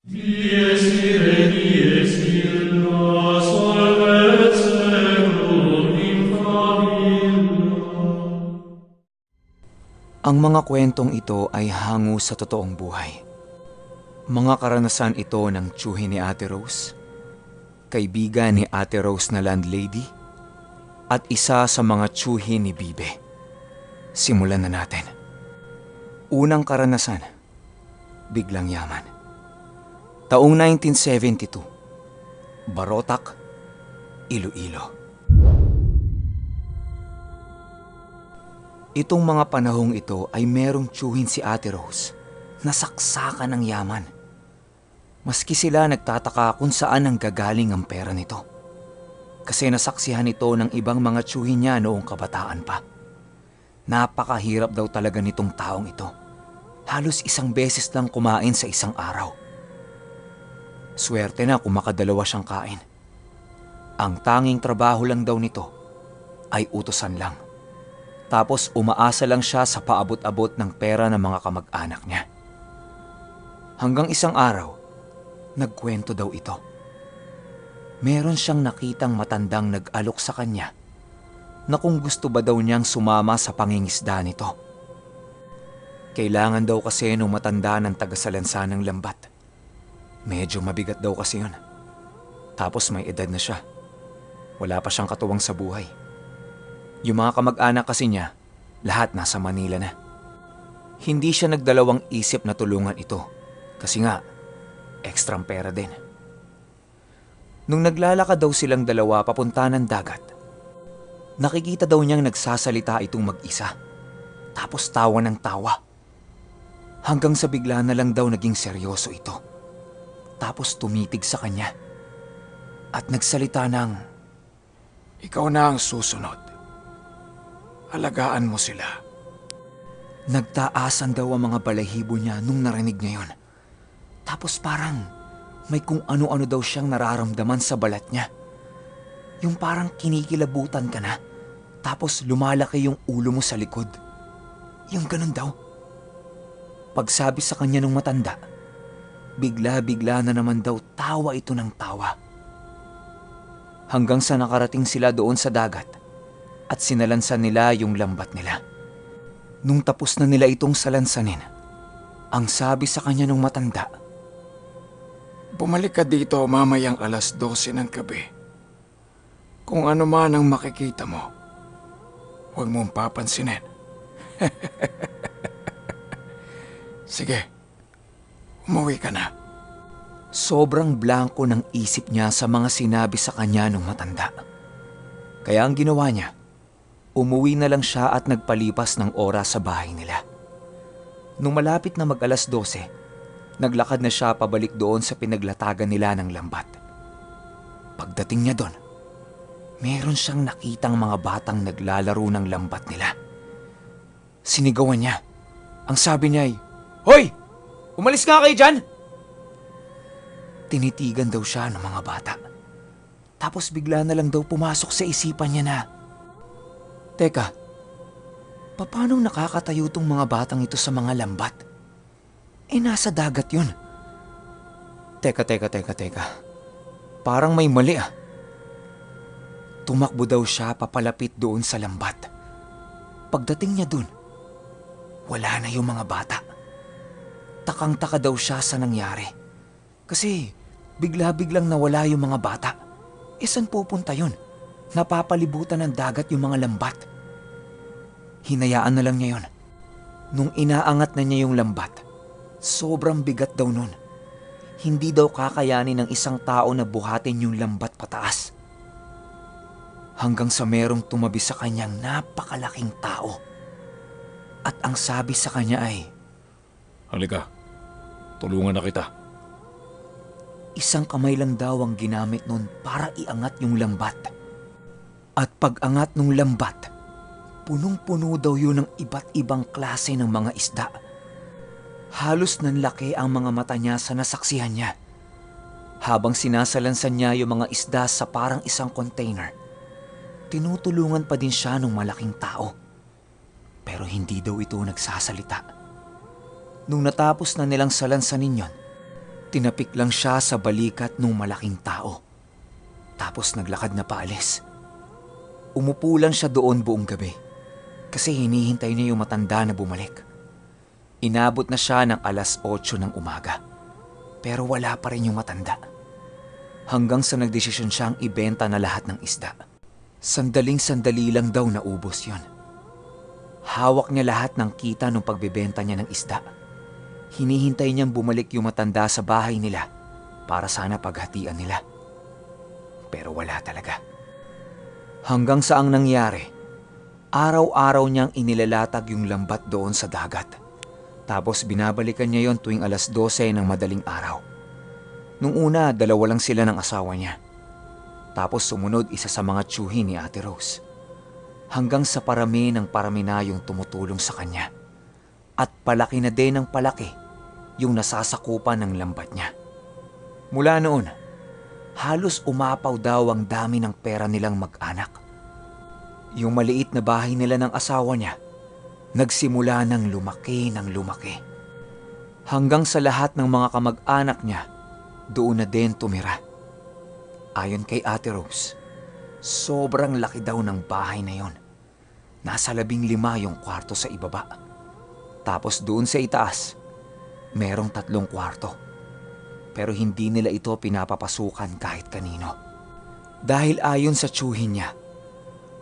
Dies ire, dies illa, salvet seculum in favilla. Ang mga kwentong ito ay hango sa totoong buhay. Mga karanasan ito ng tiyuhin ni Ate Rose, kaibigan ni Ate Rose na landlady, at isa sa mga tiyuhin ni Bibe. Simulan na natin. Unang karanasan, biglang yaman. Taong 1972, Barotac, Iloilo. Itong mga panahong ito ay merong tiyuhin si Ate Rose na saksakan ng yaman. Maski sila nagtataka kung saan ang gagaling ang pera nito. Kasi nasaksihan ito ng ibang mga tiyuhin niya noong kabataan pa. Napakahirap daw talaga nitong taong ito. Halos isang beses lang kumain sa isang araw. Swerte na kung makadalawa siyang kain. Ang tanging trabaho lang daw nito ay utusan lang. Tapos umaasa lang siya sa paabot-abot ng pera ng mga kamag-anak niya. Hanggang isang araw, nagkwento daw ito. Meron siyang nakitang matandang nag-alok sa kanya na kung gusto ba daw niyang sumama sa pangingisda nito. Kailangan daw kasi nung matanda ng tagasalansa ng lambat. Medyo mabigat daw kasi yun. Tapos may edad na siya. Wala pa siyang katuwang sa buhay. Yung mga kamag-anak kasi niya, lahat nasa Manila na. Hindi siya nagdalawang isip na tulungan ito. Kasi nga, ekstrang pera din. Nung naglalakad daw silang dalawa papunta ng dagat, nakikita daw niyang nagsasalita itong mag-isa. Tapos tawa ng tawa. Hanggang sa bigla na lang daw naging seryoso ito. Tapos tumitig sa kanya. At nagsalita ng, Ikaw na ang susunod. Alagaan mo sila. nagtaasan daw ang mga balahibo niya nung narinig niya yun. Tapos parang may kung ano-ano daw siyang nararamdaman sa balat niya. Yung parang kinikilabutan ka na, tapos lumalaki yung ulo mo sa likod. Yung ganun daw. Pagsabi sa kanya ng matanda, bigla-bigla na naman daw tawa ito ng tawa. Hanggang sa nakarating sila doon sa dagat at sinalansan nila yung lambat nila. Nung tapos na nila itong salansanin, ang sabi sa kanya ng matanda, Bumalik ka dito mamayang 12:00 ng gabi. Kung ano man ang makikita mo, huwag mong papansinin. Sige, umuwi ka na. sobrang blanko ng isip niya sa mga sinabi sa kanya ng matanda. Kaya ang ginawa niya, umuwi na lang siya at nagpalipas ng oras sa bahay nila. Nung malapit na mag-12:00, naglakad na siya pabalik doon sa pinaglatagan nila ng lambat. Pagdating niya doon, meron siyang nakitang mga batang naglalaro ng lambat nila. Sinigawan niya. Ang sabi niya ay, Hoy! Umalis nga kayo dyan! Tinitigan daw siya ng mga bata. Tapos bigla na lang daw pumasok sa isipan niya na, Teka, paano nakakatayo tong mga batang ito sa mga lambat? Nasa dagat yun. Teka. Parang may mali ah. Tumakbo daw siya papalapit doon sa lambat. Pagdating niya doon, wala na yung mga bata. Takang-taka daw siya sa nangyari. Kasi bigla-biglang nawala yung mga bata. Saan pupunta yun? Napapalibutan ng dagat yung mga lambat. Hinayaan na lang niya yun. Nung inaangat na niya yung lambat, sobrang bigat daw nun. Hindi daw kakayanin ng isang tao na buhatin yung lambat pataas. Hanggang sa merong tumabi sa kanyang napakalaking tao. At ang sabi sa kanya ay, Halika, tulungan na kita. isang kamay lang daw ang ginamit nun para iangat yung lambat. At pag-angat ng lambat, punong-puno daw yun ng iba't ibang klase ng mga isda. Halos nanlaki ang mga mata niya sa nasaksihan niya. Habang sinasalansan niya yung mga isda sa parang isang container, tinutulungan pa din siya ng malaking tao. Pero hindi daw ito nagsasalita. Nung natapos na nilang salansanin yon, Tinapik lang siya sa balikat ng malaking tao. Tapos naglakad na paalis. Umupo lang siya doon buong gabi kasi hinihintay niya yung matanda na bumalik. Inabot na siya ng 8:00 ng umaga pero wala pa rin yung matanda. Hanggang sa nagdesisyon siyang ibenta na lahat ng isda. Sandaling-sandali lang daw naubos yon. Hawak niya lahat ng kita nung pagbebenta niya ng isda. Hinihintay niyang bumalik yung matanda sa bahay nila para sana paghatian nila. Pero wala talaga. Hanggang sa ang nangyari, araw-araw niyang inilalatag yung lambat doon sa dagat. Tapos binabalikan niya yon tuwing 12:00 ng madaling araw. Nung una, 2 lang sila ng asawa niya. Tapos sumunod isa sa mga tiyuhin ni Ate Rose. Hanggang sa parami na yung tumutulong sa kanya. At palaki na din ng palaki yung nasasakupan ng lambat niya. Mula noon, halos umapaw daw ang dami ng pera nilang mag-anak. Yung maliit na bahay nila ng asawa niya, nagsimula ng lumaki. Hanggang sa lahat ng mga kamag-anak niya, doon na din tumira. Ayon kay Ate Rose, sobrang laki daw ng bahay na yon. Nasa 15 yung kwarto sa ibaba. Tapos doon sa itaas, merong 3 kwarto. Pero hindi nila ito pinapapasukan kahit kanino. Dahil ayon sa tiyuhin niya,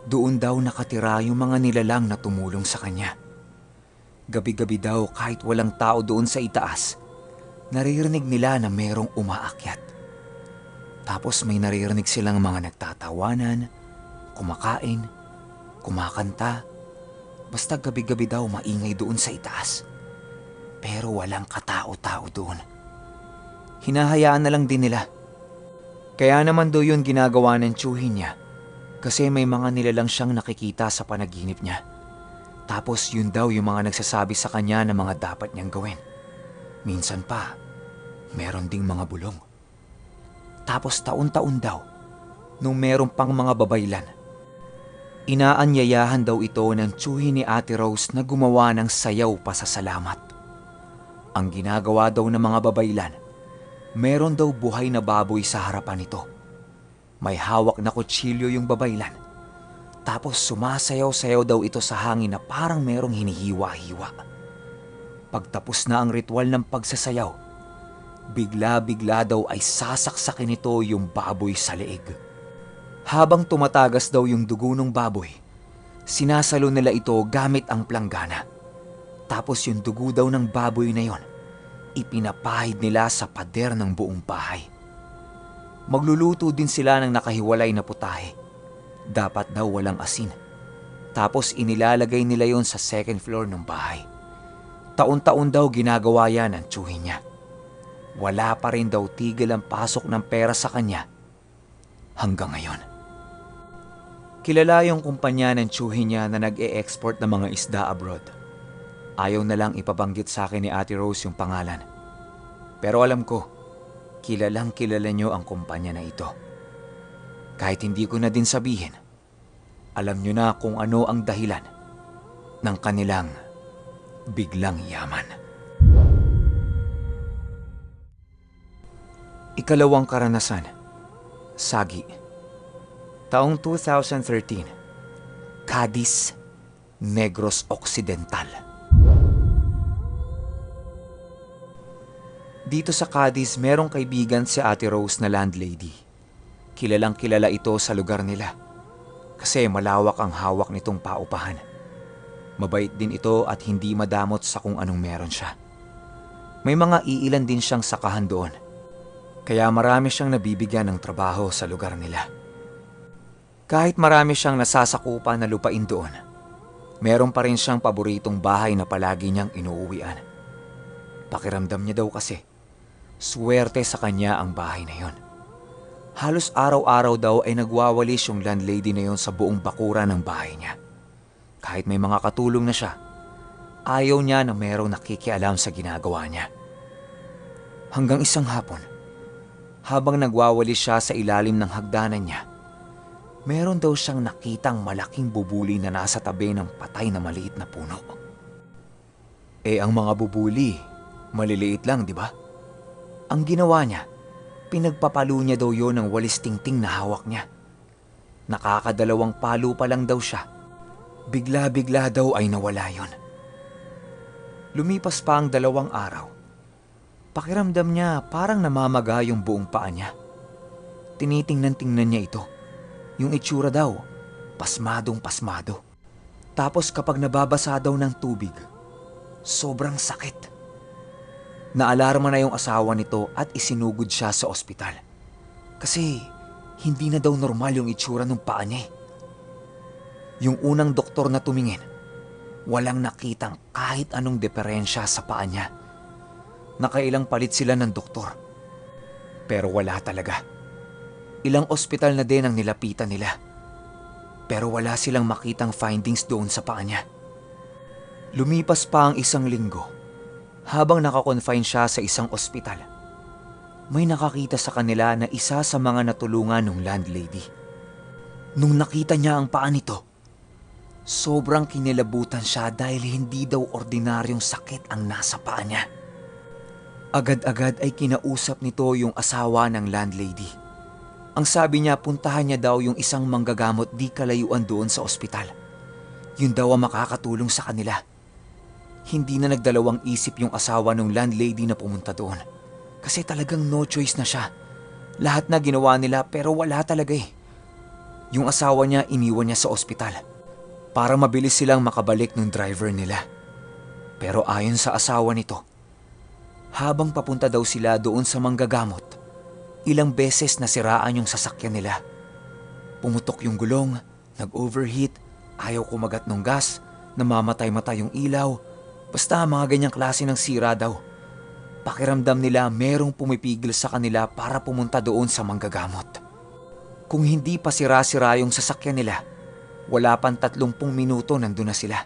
doon daw nakatira yung mga nilalang na tumulong sa kanya. Gabi-gabi daw kahit walang tao doon sa itaas, naririnig nila na merong umaakyat. Tapos may naririnig silang mga nagtatawanan, kumakain, kumakanta. Basta gabi-gabi daw maingay doon sa itaas. Pero walang katao-tao doon. Hinahayaan na lang din nila. Kaya naman daw yun ginagawa ng tiyuhin niya kasi may mga nilalang siyang nakikita sa panaginip niya. Tapos yun daw yung mga nagsasabi sa kanya na mga dapat niyang gawin. Minsan pa, meron ding mga bulong. Tapos taon-taon daw, nung meron pang mga babaylan, inaanyayahan daw ito ng tiyuhin ni Ate Rose na gumawa ng sayaw pasasalamat. Ang ginagawa daw ng mga babaylan, meron daw buhay na baboy sa harapan nito. May hawak na kutsilyo yung babaylan. Tapos sumasayaw-sayaw daw ito sa hangin na parang merong hinihiwa-hiwa. Pagtapos na ang ritual ng pagsasayaw, bigla-bigla daw ay sasaksakin nito yung baboy sa leeg. Habang tumatagas daw yung dugo ng baboy, sinasalo nila ito gamit ang planggana. Tapos yung dugo daw ng baboy na yon, ipinapahid nila sa pader ng buong bahay. Magluluto din sila ng nakahiwalay na putahe. Dapat daw walang asin. Tapos inilalagay nila yon sa 2nd floor ng bahay. Taon-taon daw ginagawa yan ang tiyuhin niya. Wala pa rin daw tigil ang pasok ng pera sa kanya hanggang ngayon. Kilala yung kumpanya ng tiyuhin niya na nag-e-export ng mga isda abroad. Ayaw na lang ipabanggit sa akin ni Ate Rose yung pangalan. Pero alam ko, kilalang kilala niyo ang kumpanya na ito. Kahit hindi ko na din sabihin, alam niyo na kung ano ang dahilan ng kanilang biglang yaman. Ikalawang karanasan, Sagi. Taong 2013, Cadiz, Negros Occidental. Dito sa Cadiz, merong kaibigan si Ate Rose na landlady. Kilalang kilala ito sa lugar nila kasi malawak ang hawak nitong paupahan. Mabait din ito at hindi madamot sa kung anong meron siya. May mga iilan din siyang sakahan doon. Kaya marami siyang nabibigyan ng trabaho sa lugar nila. Kahit marami siyang nasasakupan na lupain doon, meron pa rin siyang paboritong bahay na palagi niyang inuuwian. Pakiramdam niya daw kasi, swerte sa kanya ang bahay na yon. Halos araw-araw daw ay nagwawalis yung landlady na yon sa buong bakura ng bahay niya. Kahit may mga katulong na siya, ayaw niya na merong nakikialam sa ginagawa niya. Hanggang isang hapon, habang nagwawalis siya sa ilalim ng hagdanan niya, meron daw siyang nakitang malaking bubuli na nasa tabi ng patay na maliit na puno. Ang mga bubuli, maliliit lang, di ba? Ang ginawa niya, pinagpapalo niya daw yon ng walis tingting na hawak niya. Nakakadalawang palo pa lang daw siya. Bigla-bigla daw ay nawala yon. Lumipas pa ang 2 araw. Pakiramdam niya parang namamaga yung buong paa niya. Tinitingnan-tingnan niya ito. Yung itsura daw, pasmadong pasmado. Tapos kapag nababasa daw ng tubig, sobrang sakit. Naalarma na yung asawa nito at isinugod siya sa ospital. Kasi hindi na daw normal yung itsura ng paa niya. Yung unang doktor na tumingin, walang nakitang kahit anong diferensya sa paa niya. Nakailang palit sila ng doktor. Pero wala talaga. Ilang ospital na din ang nilapitan nila. Pero wala silang makitang findings doon sa paa niya. Lumipas pa ang 1 linggo. Habang nakakonfine siya sa isang ospital, may nakakita sa kanila na isa sa mga natulungan ng landlady. Nung nakita niya ang paa nito, sobrang kinilabutan siya dahil hindi daw ordinaryong sakit ang nasa paa niya. Agad-agad ay kinausap nito yung asawa ng landlady. Ang sabi niya, puntahan niya daw yung isang manggagamot di kalayuan doon sa ospital. Yun daw ang makakatulong sa kanila. Hindi na nagdalawang isip yung asawa ng landlady na pumunta doon. Kasi talagang no choice na siya. Lahat na ginawa nila pero wala talaga eh. Yung asawa niya iniwan niya sa ospital para mabilis silang makabalik ng driver nila. Pero ayon sa asawa nito, habang papunta daw sila doon sa manggagamot, ilang beses nasiraan yung sasakyan nila. Pumutok yung gulong, nag-overheat, ayaw kumagat ng gas, namamatay-matay yung ilaw. Basta mga ganyang klase ng sira daw. Pakiramdam nila merong pumipigil sa kanila para pumunta doon sa manggagamot. Kung hindi pa sira-sira yung sasakyan nila, wala pang 30 minuto nandun na sila.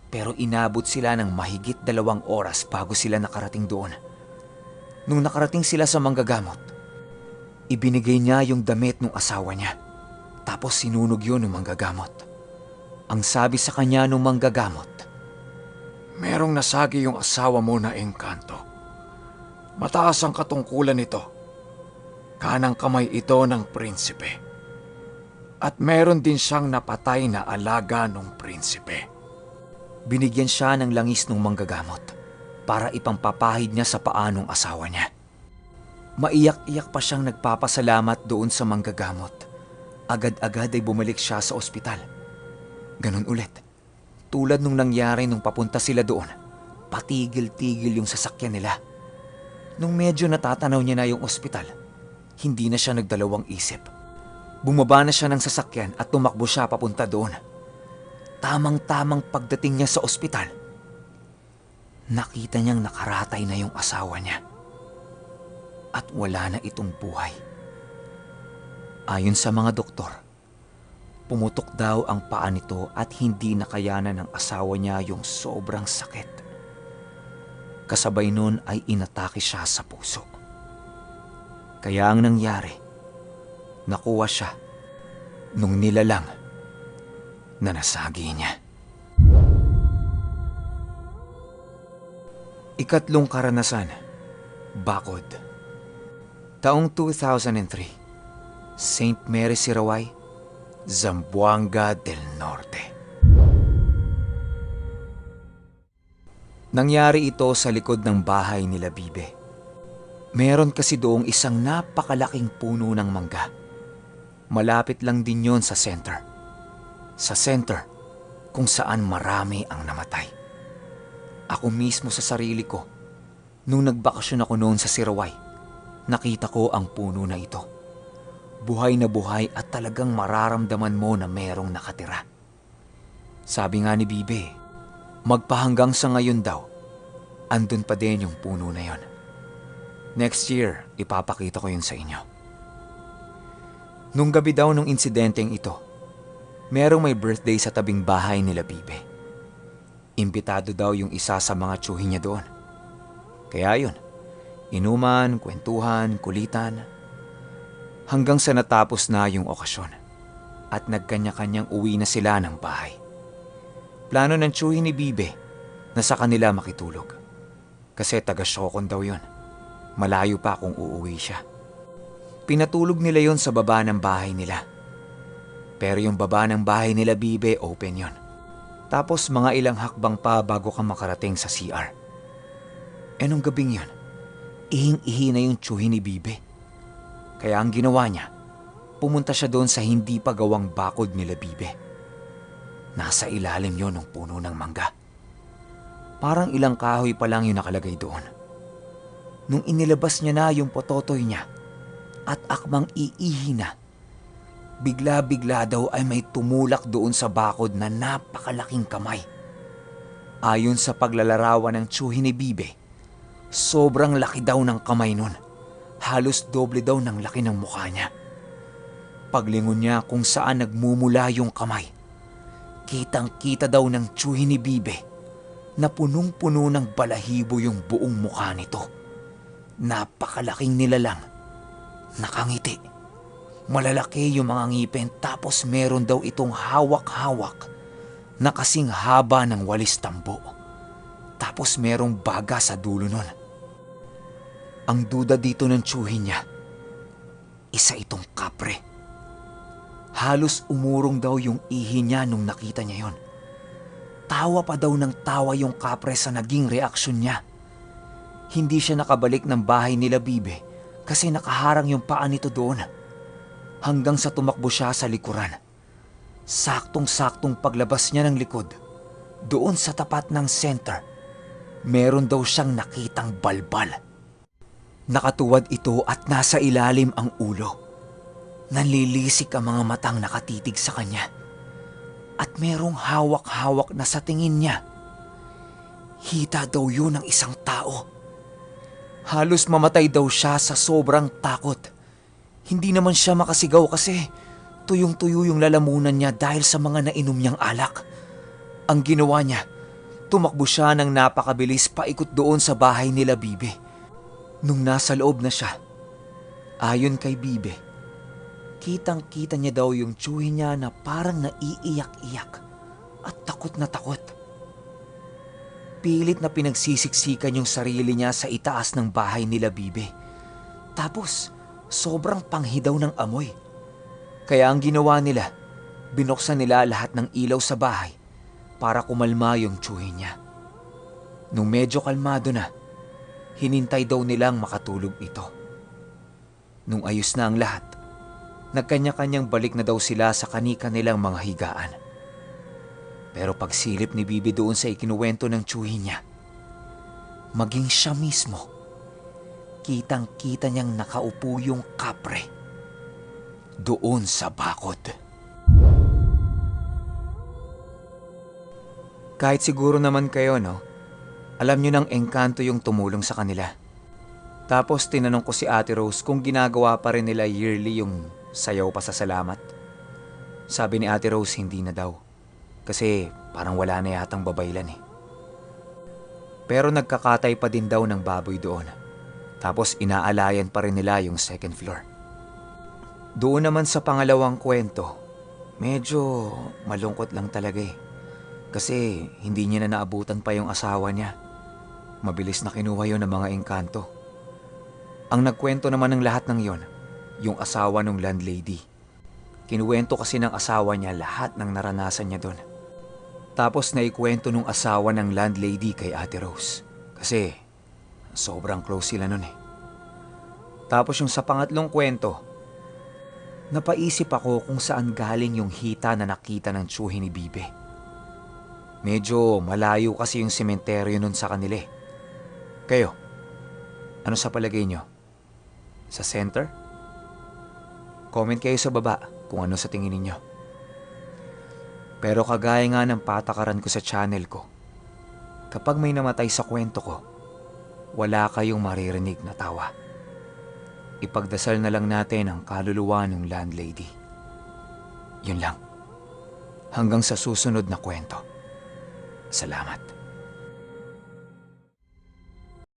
Pero inabot sila ng mahigit 2 oras bago sila nakarating doon. Nung nakarating sila sa manggagamot, ibinigay niya yung damit ng asawa niya. Tapos sinunog yun ng manggagamot. Ang sabi sa kanya ng manggagamot, Merong nasagi yung asawa mo na engkanto. Mataas ang katungkulan nito. Kanang kamay ito ng prinsipe. At meron din siyang napatay na alaga ng prinsipe. binigyan siya ng langis ng manggagamot para ipampapahid niya sa paa ng asawa niya. Maiyak-iyak pa siyang nagpapasalamat doon sa manggagamot. Agad-agad ay bumalik siya sa ospital. Ganun ulit. Tulad nung nangyari nung papunta sila doon, patigil-tigil yung sasakyan nila. Nung medyo natatanaw niya na yung ospital, hindi na siya nagdalawang isip. Bumaba na siya ng sasakyan at tumakbo siya papunta doon. Tamang-tamang pagdating niya sa ospital, nakita niyang nakaratay na yung asawa niya. At wala na itong buhay. Ayon sa mga doktor, pumutok daw ang paa nito at hindi nakayanan ng asawa niya yung sobrang sakit. Kasabay nun ay inatake siya sa puso. Kaya ang nangyari, nakuha siya nung nilalang na nasagi niya. Ikatlong karanasan, bakod. Taong 2003, St. Mary Sirawai, Zamboanga del Norte. Nangyari ito sa likod ng bahay nila Bibe. Meron kasi doong isang napakalaking puno ng mangga. Malapit lang din yon sa center. Sa center kung saan marami ang namatay. Ako mismo sa sarili ko, nung nagbakasyon ako noon sa Sirawai, nakita ko ang puno na ito. Buhay na buhay at talagang mararamdaman mo na merong nakatira. Sabi nga ni Bibe, magpahanggang sa ngayon daw, andun pa din yung puno na yon. Next year, ipapakita ko yun sa inyo. Nung gabi daw nung insidenteng ito, merong may birthday sa tabing bahay nila Bibe. Imbitado daw yung isa sa mga tsuhin niya doon. Kaya yun, inuman, kwentuhan, kulitan, hanggang sa natapos na yung okasyon at nagkanya-kanyang uwi na sila ng bahay. Plano ng tsuhin ni Bibe na sa kanila makitulog kasi taga-Shokon daw yun. Malayo pa kung uuwi siya. Pinatulog nila yon sa baba ng bahay nila. Pero yung baba ng bahay nila Bibe, open yon. Tapos mga ilang hakbang pa bago ka makarating sa CR. Nung gabing yon, ihing-ihi na yung tsuhin ni Bibe. Kaya ang ginawa niya, pumunta siya doon sa hindi pa gawang bakod nila Bibe. Nasa ilalim yon ng puno ng mangga. Parang ilang kahoy pa lang yung nakalagay doon. Nung inilabas niya na yung pototoy niya at akmang iihi na, bigla-bigla daw ay may tumulak doon sa bakod na napakalaking kamay. Ayon sa paglalarawan ng tsuhin ni Bibe, sobrang laki daw ng kamay nun. Halos doble daw ng laki ng mukha niya. Paglingon niya kung saan nagmumula yung kamay, kitang-kita daw ng tsuhin ni Bibe na punong-puno ng balahibo yung buong mukha nito. Napakalaking nilalang, nakangiti. Malalaki yung mga ngipin tapos meron daw itong hawak-hawak na kasing haba ng walis tambo. Tapos merong baga sa dulo nun. Ang duda dito ng tsuhin niya, isa itong kapre. Halos umurong daw yung ihi niya nung nakita niya yon. Tawa pa daw ng tawa yung kapre sa naging reaksyon niya. Hindi siya nakabalik ng bahay nila Bibe kasi nakaharang yung paa nito doon. Hanggang sa tumakbo siya sa likuran. Saktong-saktong paglabas niya ng likod, doon sa tapat ng center, meron daw siyang nakitang balbal. Nakatuwad ito at nasa ilalim ang ulo. Nanlilisik ang mga matang nakatitig sa kanya. At merong hawak-hawak na sa tingin niya, hita daw yun ng isang tao. Halos mamatay daw siya sa sobrang takot. Hindi naman siya makasigaw kasi tuyong-tuyo yung lalamunan niya dahil sa mga nainom niyang alak. Ang ginawa niya, tumakbo siya ng napakabilis paikot doon sa bahay nila Bibe. Nung nasa loob na siya, ayon kay Bibe, kitang-kita niya daw yung tsuhin niya na parang naiiyak-iyak at takot na takot. Pilit na pinagsisiksikan yung sarili niya sa itaas ng bahay nila Bibe. Tapos, sobrang panghidaw ng amoy. Kaya ang ginawa nila, binuksan nila lahat ng ilaw sa bahay para kumalma yung tsuhin niya. Nung medyo kalmado na, hinintay daw nilang makatulog ito. Nung ayos na ang lahat, nagkanya-kanyang balik na daw sila sa kani-kanilang mga higaan. Pero pagsilip ni Bibi doon sa ikinuwento ng tsuhin niya, maging siya mismo, kitang-kita niyang nakaupo yung kapre doon sa bakod. Kahit siguro naman kayo, no? Alam niyo ng engkanto yung tumulong sa kanila. Tapos tinanong ko si Ate Rose kung ginagawa pa rin nila yearly yung sayaw pa sa salamat. Sabi ni Ate Rose hindi na daw. Kasi parang wala na yatang babaylan eh. Pero nagkakatay pa din daw ng baboy doon. Tapos inaalayan pa rin nila yung second floor. Doon naman sa pangalawang kwento, medyo malungkot lang talaga eh. Kasi hindi niya na naabutan pa yung asawa niya. Mabilis na kinuha yun ng mga engkanto. Ang nagkwento naman ng lahat ng yon, yung asawa ng landlady. Kinuwento kasi ng asawa niya lahat ng naranasan niya doon. Tapos naikwento nung asawa ng landlady kay Ate Rose. Kasi sobrang close sila nun eh. Tapos yung sa pangatlong kwento, napaisip ako kung saan galing yung hita na nakita ng tsuhin ni Bibe. Medyo malayo kasi yung sementeryo nun sa kanila eh. Kayo, ano sa palagay nyo? Sa center? Comment kayo sa baba kung ano sa tingin ninyo. Pero kagaya nga ng patakaran ko sa channel ko, kapag may namatay sa kwento ko, wala kayong maririnig na tawa. Ipagdasal na lang natin ang kaluluwa ng landlady. Yun lang. Hanggang sa susunod na kwento. Salamat.